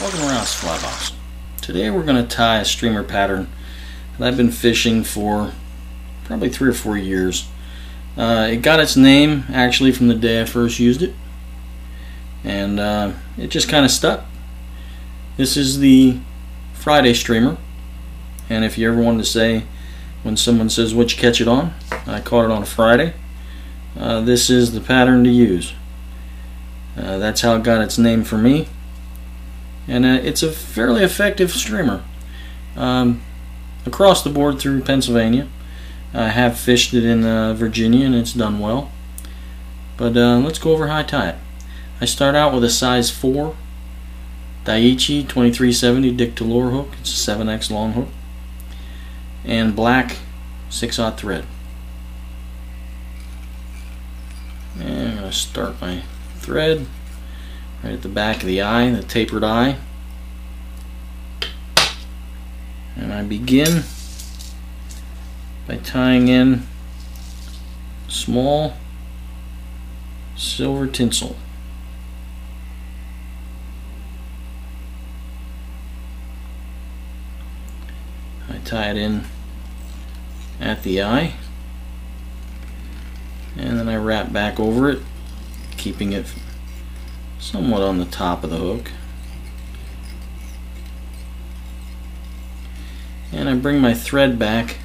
Welcome around Flybox. Today we're going to tie a streamer pattern that I've been fishing for probably 3 or 4 years. It got its name actually from the day I first used it, and it just kind of stuck. This is the Friday streamer, and if you ever wanted to say when someone says what'd you catch it on, I caught it on a Friday. This is the pattern to use. That's how it got its name for me. And it's a fairly effective streamer across the board through Pennsylvania. I have fished it in Virginia and it's done well. But let's go over how I tie it. I start out with a size 4 Daiichi 2370 Dick to lure hook. It's a 7X long hook and black 6/0 thread. And I'm going to start my thread right at the back of the eye, the tapered eye, and I begin by tying in small silver tinsel. I tie it in at the eye, and then I wrap back over it, keeping it somewhat on the top of the hook, and I bring my thread back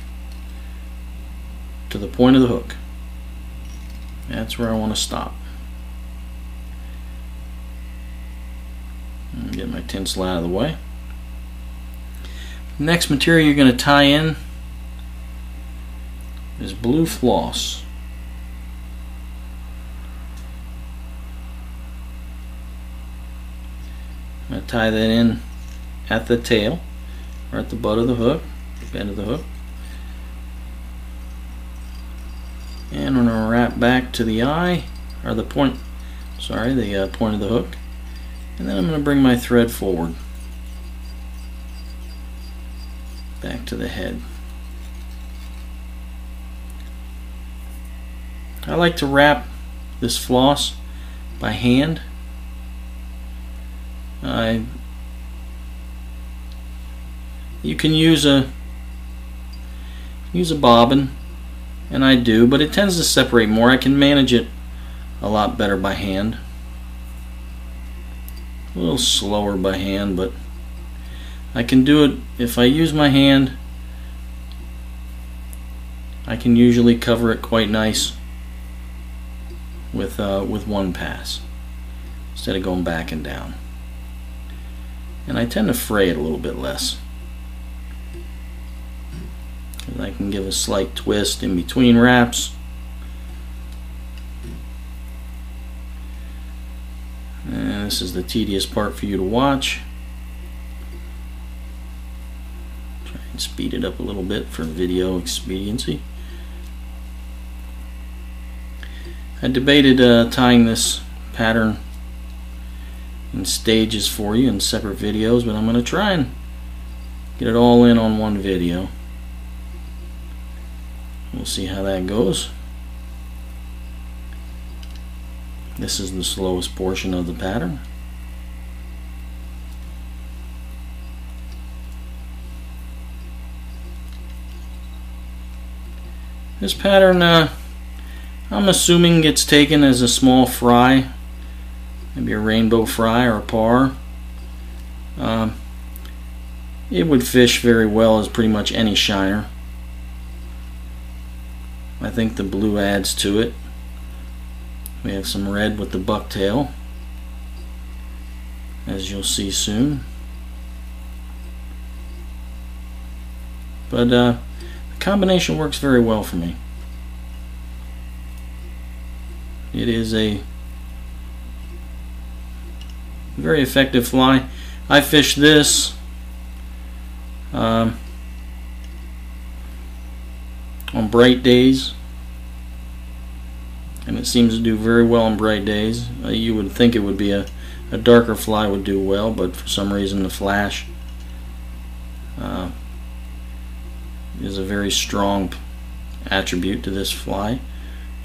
to the point of the hook. That's where I want to stop. Get my tinsel out of the way. Next material you're going to tie in is blue floss. I'm going to tie that in at the tail, or at the butt of the hook, the end of the hook. And I'm going to wrap back to the eye, or the point, sorry, the point of the hook. And then I'm going to bring my thread forward, back to the head. I like to wrap this floss by hand. You can use a bobbin, and I do, but it tends to separate more. I can manage it a lot better by hand. A little slower by hand, but I can do it. If I use my hand, I can usually cover it quite nice with one pass instead of going back and down. And I tend to fray it a little bit less. I can give a slight twist in between wraps. And this is the tedious part for you to watch. Try and speed it up a little bit for video expediency. I debated tying this pattern in stages for you in separate videos, but I'm going to try and get it all in on one video. We'll see how that goes. This is the slowest portion of the pattern. This pattern, I'm assuming gets taken as a small fry, maybe a rainbow fry or a par. It would fish very well as pretty much any shiner. I think the blue adds to it. We have some red with the bucktail, as you'll see soon. But the combination works very well for me. It is a very effective fly. I fish this on bright days, and it seems to do very well on bright days. You would think it would be a darker fly would do well, but for some reason the flash is a very strong attribute to this fly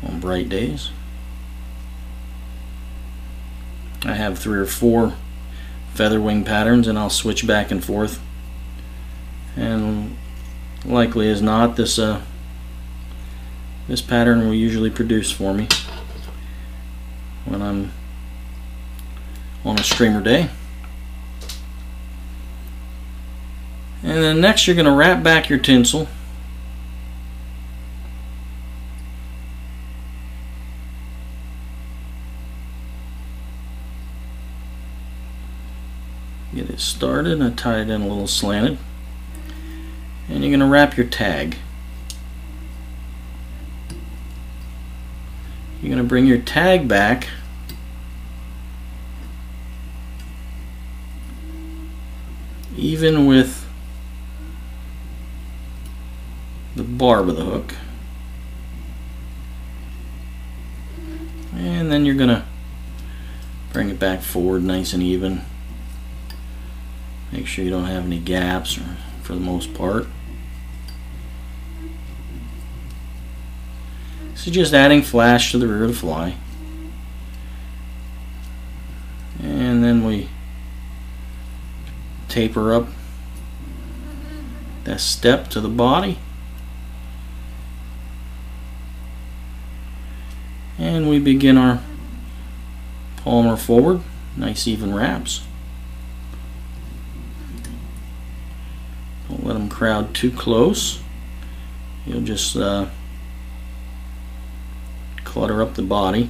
on bright days. I have 3 or 4 feather wing patterns, and I'll switch back and forth. And likely as not, this pattern will usually produce for me when I'm on a streamer day. And then next you're going to wrap back your tinsel. Get it started. I tie it in a little slanted. And you're going to wrap your tag. You're going to bring your tag back even with the barb of the hook. And then you're going to bring it back forward nice and even. Make sure you don't have any gaps for the most part. So just adding flash to the rear of the fly. And then we taper up that step to the body. And we begin our palmer forward. Nice even wraps. Don't let them crowd too close. You'll just clutter up the body.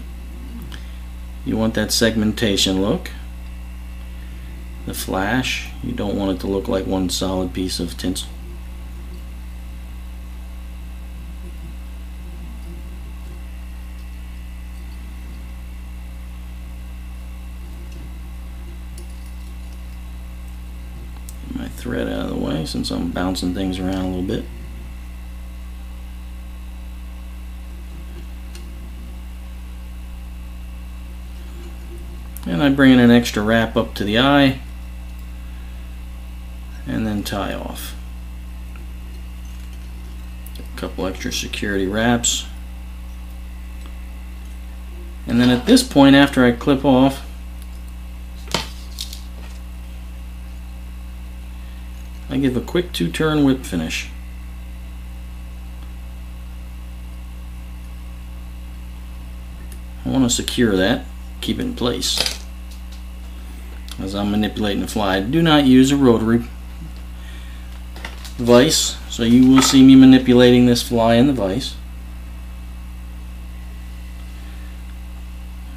You want that segmentation look. The flash, you don't want it to look like one solid piece of tinsel. Get my thread out of the way since I'm bouncing things around a little bit. And I bring in an extra wrap up to the eye and then tie off. A couple extra security wraps. And then at this point, after I clip off, I give a quick 2-turn whip finish. I want to secure that, keep it in place as I'm manipulating the fly. Do not use a rotary vise, so you will see me manipulating this fly in the vise.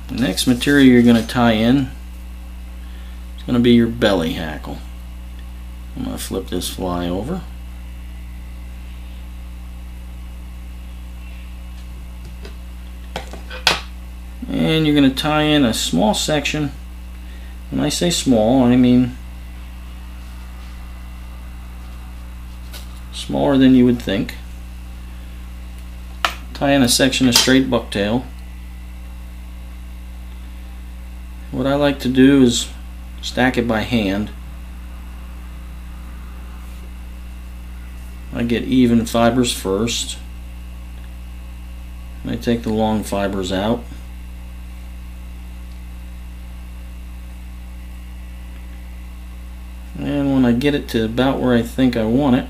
The next material you're going to tie in is going to be your belly hackle. I'm going to flip this fly over. And you're going to tie in a small section. When I say small, I mean smaller than you would think. Tie in a section of straight bucktail. What I like to do is stack it by hand. I get even fibers first. I take the long fibers out. And when I get it to about where I think I want it,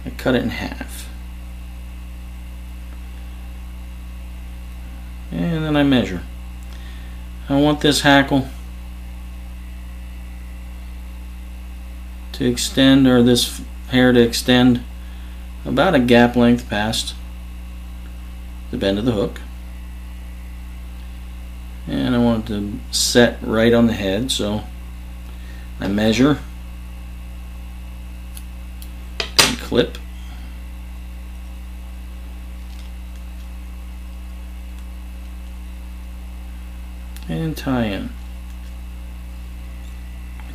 I cut it in half. And then I measure. I want this hackle to extend, or this hair to extend about a gap length past the bend of the hook. And I want it to set right on the head, so I measure and clip. And tie in.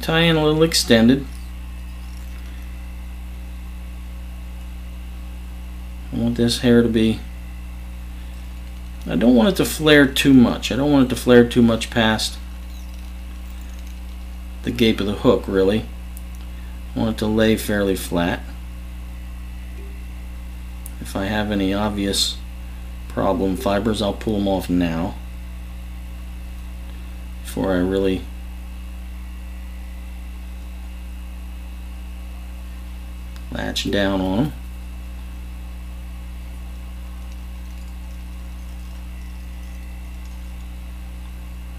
Tie in a little extended. I want this hair to be, I don't want it to flare too much. I don't want it to flare too much past the gape of the hook, really. I want it to lay fairly flat. If I have any obvious problem fibers. I'll pull them off now before I really latch down on them.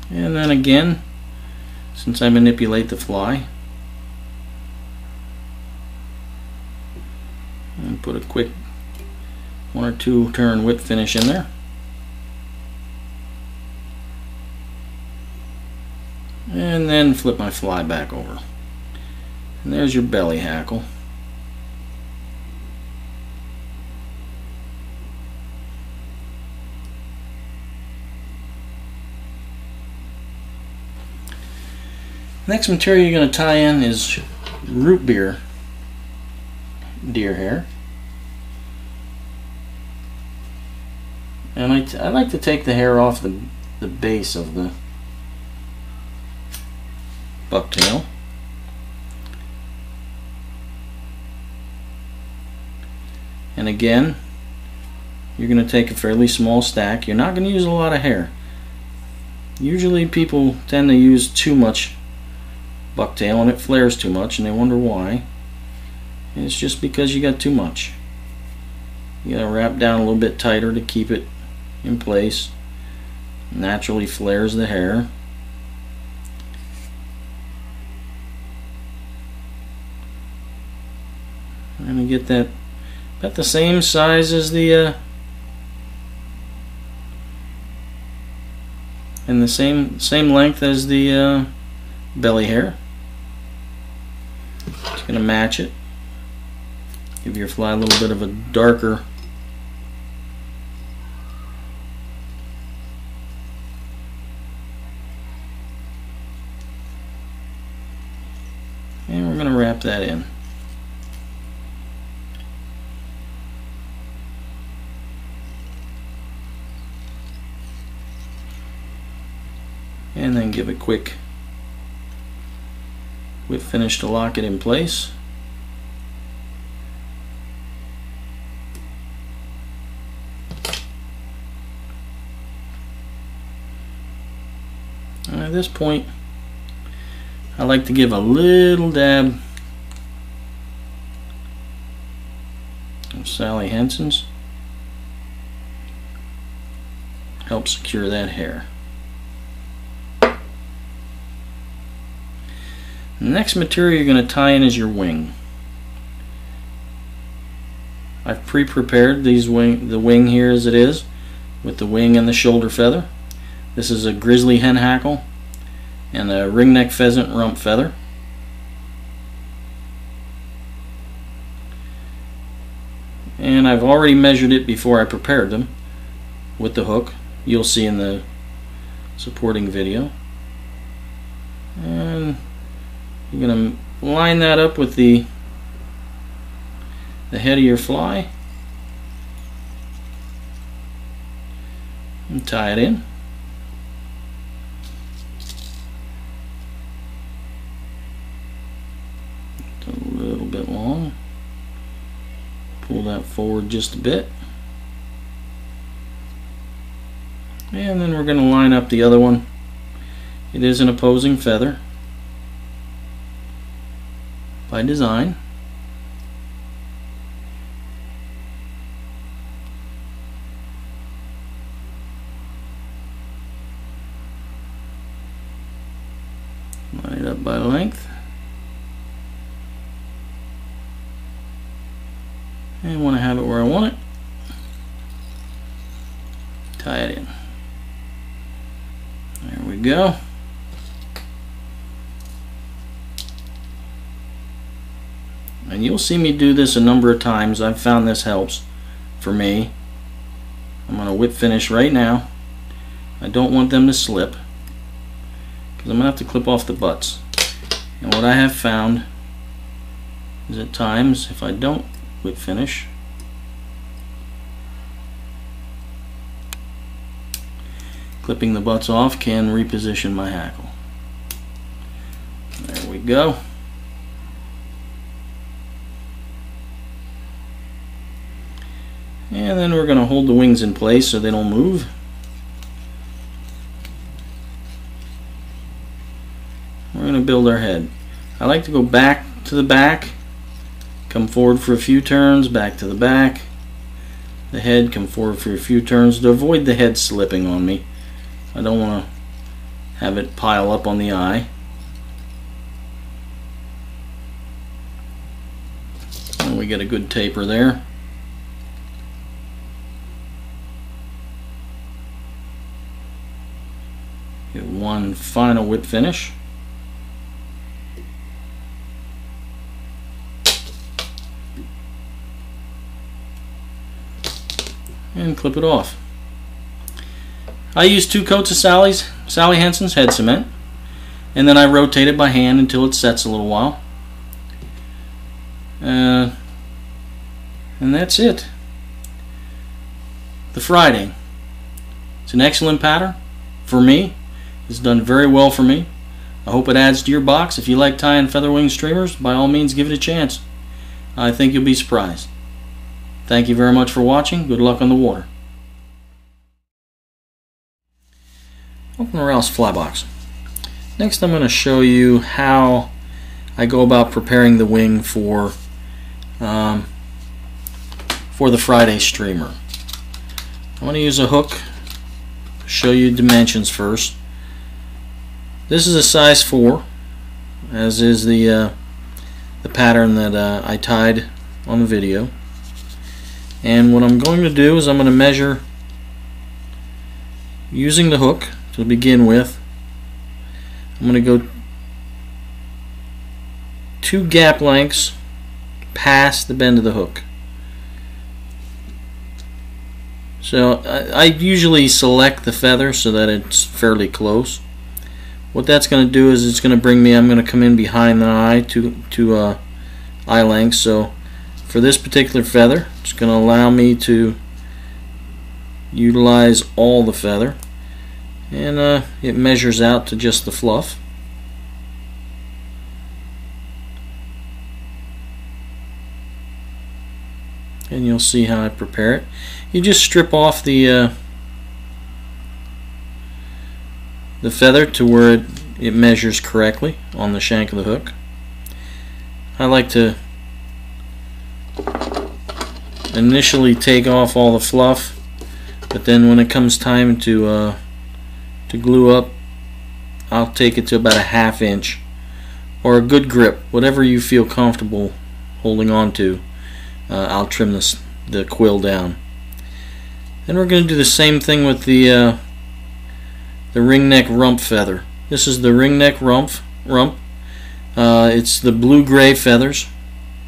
And then again, since I manipulate the fly, and put a quick 1 or 2 turn whip finish in there. And then flip my fly back over. And there's your belly hackle. Next material you're going to tie in is root beer deer hair. And I like to take the hair off the base of the bucktail. And again, you're going to take a fairly small stack. You're not going to use a lot of hair. Usually people tend to use too much bucktail and it flares too much and they wonder why. And it's just because you got too much. You got to wrap down a little bit tighter to keep it in place. Naturally flares the hair. I'm going to get that about the same size as the and the same length as the belly hair. Just going to match it. Give your fly a little bit of a darker and we're going to wrap that in. And then give a quick whip finish to lock it in place. And at this point, I like to give a little dab of Sally Hansen's. Help secure that hair. The next material you're going to tie in is your wing. I've pre-prepared the wing here as it is, with the wing and the shoulder feather. This is a grizzly hen hackle and a ringneck pheasant rump feather. And I've already measured it before I prepared them with the hook. You'll see in the supporting video. And you're going to line that up with the head of your fly and tie it in. It's a little bit long. Pull that forward just a bit. And then we're going to line up the other one. It is an opposing feather by design. Line it up by length. And when I have it where I want it, tie it in. There we go. And you'll see me do this a number of times. I've found this helps for me. I'm going to whip finish right now. I don't want them to slip because I'm going to have to clip off the butts. And what I have found is at times if I don't whip finish, clipping the butts off can reposition my hackle. There we go. And then we're going to hold the wings in place so they don't move. We're going to build our head. I like to go back to the back, come forward for a few turns, back to the back. The head, come forward for a few turns to avoid the head slipping on me. I don't want to have it pile up on the eye. And we get a good taper there. Get one final whip finish. And clip it off. I use 2 coats of Sally Hansen's head cement, and then I rotate it by hand until it sets a little while. And that's it. The Friday. It's an excellent pattern for me. It's done very well for me. I hope it adds to your box. If you like tying feather wing streamers, by all means give it a chance. I think you'll be surprised. Thank you very much for watching. Good luck on the water. Open the Rouse fly box. Next I'm going to show you how I go about preparing the wing for the Friday streamer. I'm going to use a hook. Show you dimensions first. This is a size 4, as is the pattern that I tied on the video. And what I'm going to do is I'm going to measure using the hook to begin with. I'm going to go 2 gap lengths past the bend of the hook. So I usually select the feather so that it's fairly close. What that's going to do is it's going to bring me, I'm going to come in behind the eye to eye length. So for this particular feather, it's going to allow me to utilize all the feather, and it measures out to just the fluff. And you'll see how I prepare it. You just strip off the feather to where it measures correctly on the shank of the hook. I like to initially take off all the fluff, but then when it comes time to glue up, I'll take it to about a 1/2 inch or a good grip, whatever you feel comfortable holding on to. I'll trim the quill down. Then we're going to do the same thing with the ringneck rump feather. This is the ringneck rump. It's the blue-gray feathers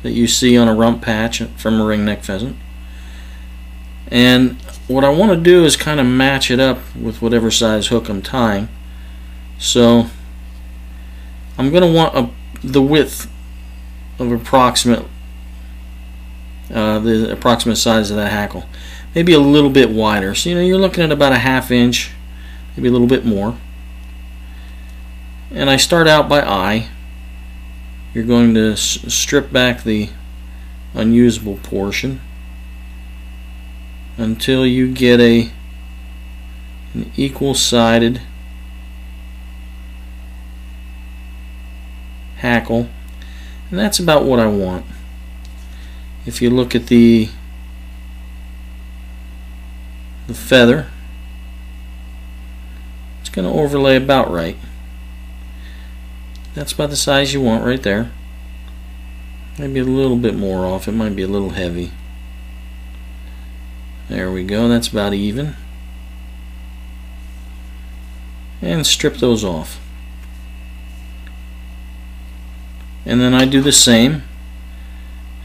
that you see on a rump patch from a ringneck pheasant. And what I want to do is kind of match it up with whatever size hook I'm tying. So I'm going to want the width of the approximate size of that hackle. Maybe a little bit wider. So you're looking at about a 1/2 inch, maybe a little bit more. And I start out by eye. You're going to strip back the unusable portion until you get an equal-sided hackle, and that's about what I want. If you look at the feather, it's going to overlay about right. That's about the size you want right there. Maybe a little bit more off. It might be a little heavy. There we go. That's about even. And strip those off. And then I do the same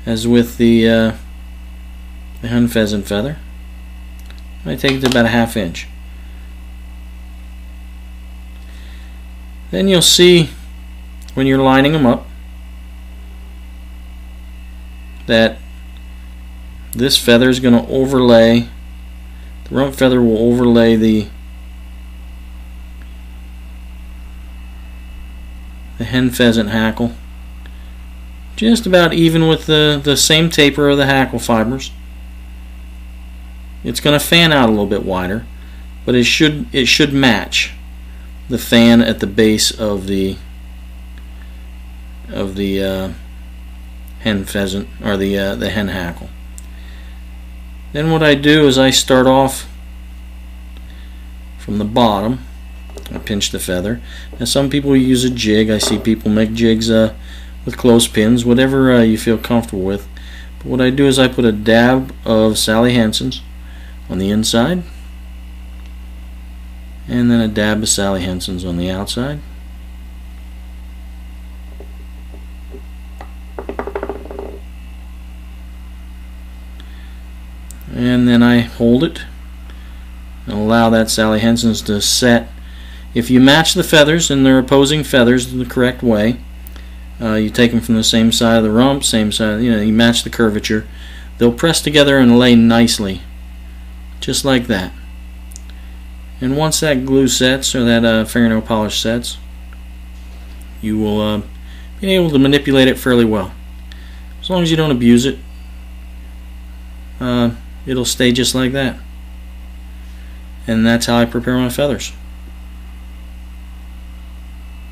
as with the hen pheasant feather. I take it to about a 1/2 inch. Then you'll see when you're lining them up that this feather is going to overlay, the rump feather will overlay the hen pheasant hackle just about even with the same taper of the hackle fibers. it's going to fan out a little bit wider, but it should match the fan at the base of the hen pheasant, or the hen hackle. Then what I do is I start off from the bottom. I pinch the feather. Now some people use a jig. I see people make jigs with clothespins, whatever you feel comfortable with. But what I do is I put a dab of Sally Hansen's on the inside, and then a dab of Sally Hansen's on the outside. And then I hold it and allow that Sally Hansen's to set. If you match the feathers and they're opposing feathers the correct way, you take them from the same side of the rump, same side, you match the curvature, they'll press together and lay nicely, just like that. And once that glue sets, or that fingernail polish sets, you will be able to manipulate it fairly well. As long as you don't abuse it, it'll stay just like that. And that's how I prepare my feathers.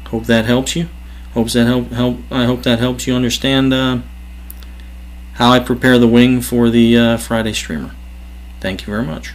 Hope that helps you. I hope that helps you understand how I prepare the wing for the Friday streamer. Thank you very much.